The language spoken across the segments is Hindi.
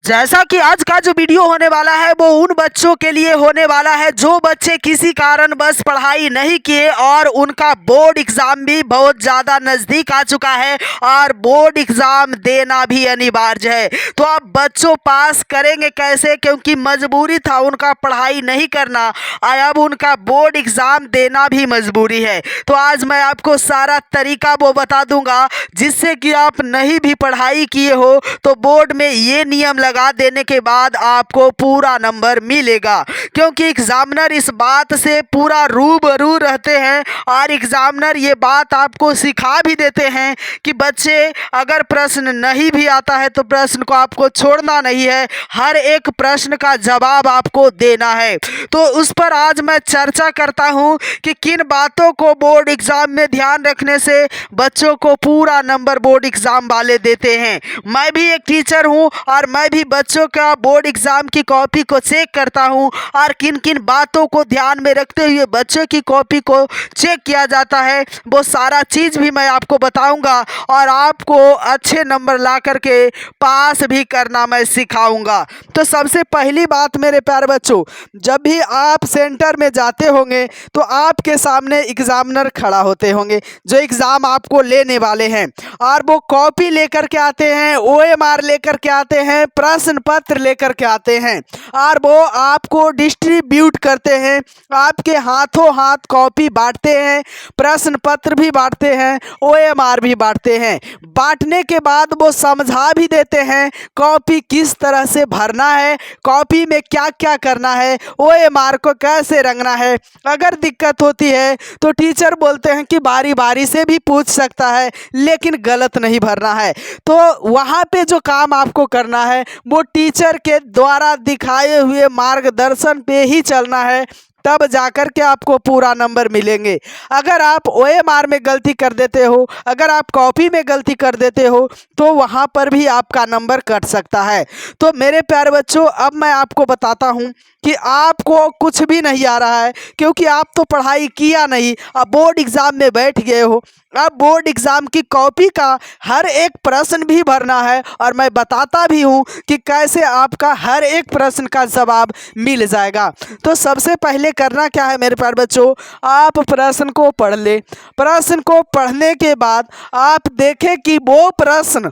जैसा कि आज का जो वीडियो होने वाला है वो उन बच्चों के लिए होने वाला है जो बच्चे किसी कारणवश पढ़ाई नहीं किए और उनका बोर्ड एग्जाम भी बहुत ज़्यादा नज़दीक आ चुका है और बोर्ड एग्जाम देना भी अनिवार्य है। तो अब बच्चों पास करेंगे कैसे, क्योंकि मजबूरी था उनका पढ़ाई नहीं करना और अब उनका बोर्ड एग्ज़ाम देना भी मजबूरी है। तो आज मैं आपको सारा तरीका वो बता दूंगा जिससे कि आप नहीं भी पढ़ाई किए हो तो बोर्ड में ये नियम लगा देने के बाद आपको पूरा नंबर मिलेगा, क्योंकि एग्जामिनर इस बात से पूरा रूबरू रहते हैं और एग्जामिनर ये बात आपको सिखा भी देते हैं कि बच्चे अगर प्रश्न नहीं भी आता है तो प्रश्न को आपको छोड़ना नहीं है, हर एक प्रश्न का जवाब आपको देना है। तो उस पर आज मैं चर्चा करता हूं कि किन बातों को बोर्ड एग्जाम में ध्यान रखने से बच्चों को पूरा नंबर बोर्ड एग्जाम वाले देते हैं। मैं भी एक टीचर हूं और मैं भी बच्चों का बोर्ड एग्जाम की कॉपी को चेक करता हूं और किन किन बातों को ध्यान में रखते हुए बच्चे की कॉपी को चेक किया जाता है वो सारा चीज़ भी मैं आपको बताऊंगा और आपको अच्छे नंबर ला करके पास भी करना मैं सिखाऊंगा। तो सबसे पहली बात मेरे प्यारे बच्चों, जब भी आप सेंटर में जाते होंगे तो आपके सामने एग्जामिनर खड़ा होते होंगे जो एग्ज़ाम आपको लेने वाले हैं और वो कॉपी लेकर के आते हैं, OMR लेकर के आते हैं, प्रश्न पत्र लेकर के आते हैं और वो आपको डिस्ट्रीब्यूट करते हैं। आपके हाथों हाथ कॉपी बांटते हैं, प्रश्न पत्र भी बांटते हैं, OMR भी बांटते हैं। बांटने के बाद वो समझा भी देते हैं कॉपी किस तरह से भरना है, कॉपी में क्या क्या करना है, OMR को कैसे रंगना है। अगर दिक्कत होती है तो टीचर बोलते हैं कि बारी बारी से भी पूछ सकता है लेकिन गलत नहीं भरना है। तो वहाँ पे जो काम आपको करना है वो टीचर के द्वारा दिखाए हुए मार्गदर्शन पे ही चलना है, तब जाकर के आपको पूरा नंबर मिलेंगे। अगर आप OMR में गलती कर देते हो, अगर आप कॉपी में गलती कर देते हो तो वहाँ पर भी आपका नंबर कट सकता है। तो मेरे प्यारे बच्चों, अब मैं आपको बताता हूँ कि आपको कुछ भी नहीं आ रहा है क्योंकि आप तो पढ़ाई किया नहीं, अब बोर्ड एग्ज़ाम में बैठ गए हो। अब बोर्ड एग्ज़ाम की कॉपी का हर एक प्रश्न भी भरना है और मैं बताता भी हूँ कि कैसे आपका हर एक प्रश्न का जवाब मिल जाएगा। तो सबसे पहले करना क्या है मेरे प्यारे बच्चों, आप प्रश्न को पढ़ ले। प्रश्न को पढ़ने के बाद आप देखें कि वो प्रश्न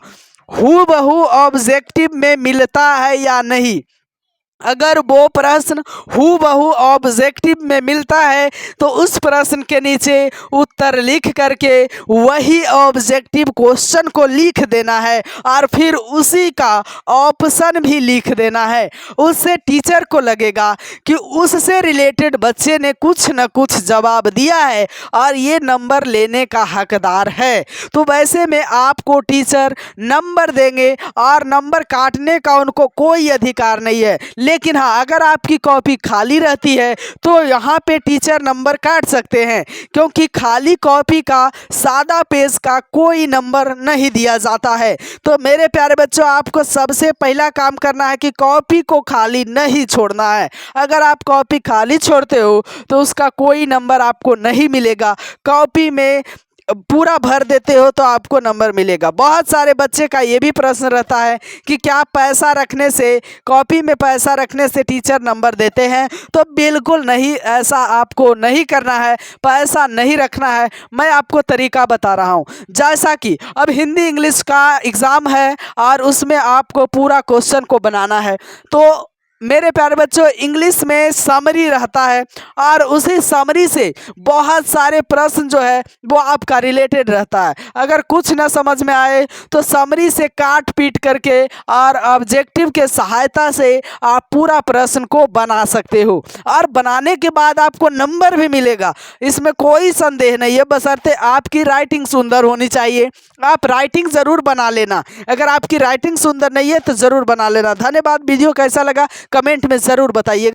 हूबहू ऑब्जेक्टिव में मिलता है या नहीं। अगर वो प्रश्न हूबहू ऑब्जेक्टिव में मिलता है तो उस प्रश्न के नीचे उत्तर लिख करके वही ऑब्जेक्टिव क्वेश्चन को लिख देना है और फिर उसी का ऑप्शन भी लिख देना है। उससे टीचर को लगेगा कि उससे रिलेटेड बच्चे ने कुछ न कुछ जवाब दिया है और ये नंबर लेने का हकदार है। तो वैसे में आपको टीचर नंबर देंगे और नंबर काटने का उनको कोई अधिकार नहीं है। लेकिन हाँ, अगर आपकी कॉपी खाली रहती है तो यहाँ पे टीचर नंबर काट सकते हैं, क्योंकि खाली कॉपी का सादा पेज का कोई नंबर नहीं दिया जाता है। तो मेरे प्यारे बच्चों, आपको सबसे पहला काम करना है कि कॉपी को खाली नहीं छोड़ना है। अगर आप कॉपी खाली छोड़ते हो तो उसका कोई नंबर आपको नहीं मिलेगा। कॉपी में पूरा भर देते हो तो आपको नंबर मिलेगा। बहुत सारे बच्चे का ये भी प्रश्न रहता है कि क्या पैसा रखने से, कॉपी में पैसा रखने से टीचर नंबर देते हैं? तो बिल्कुल नहीं, ऐसा आपको नहीं करना है, पैसा नहीं रखना है। मैं आपको तरीका बता रहा हूँ। जैसा कि अब हिंदी इंग्लिश का एग्ज़ाम है और उसमें आपको पूरा क्वेश्चन को बनाना है, तो मेरे प्यारे बच्चों, इंग्लिश में समरी रहता है और उसी समरी से बहुत सारे प्रश्न जो है वो आपका रिलेटेड रहता है। अगर कुछ ना समझ में आए तो समरी से काट पीट करके और ऑब्जेक्टिव के सहायता से आप पूरा प्रश्न को बना सकते हो और बनाने के बाद आपको नंबर भी मिलेगा, इसमें कोई संदेह नहीं है, बशर्ते आपकी राइटिंग सुंदर होनी चाहिए। आप राइटिंग ज़रूर बना लेना, अगर आपकी राइटिंग सुंदर नहीं है तो ज़रूर बना लेना। धन्यवाद। वीडियो कैसा लगा कमेंट में ज़रूर बताइए।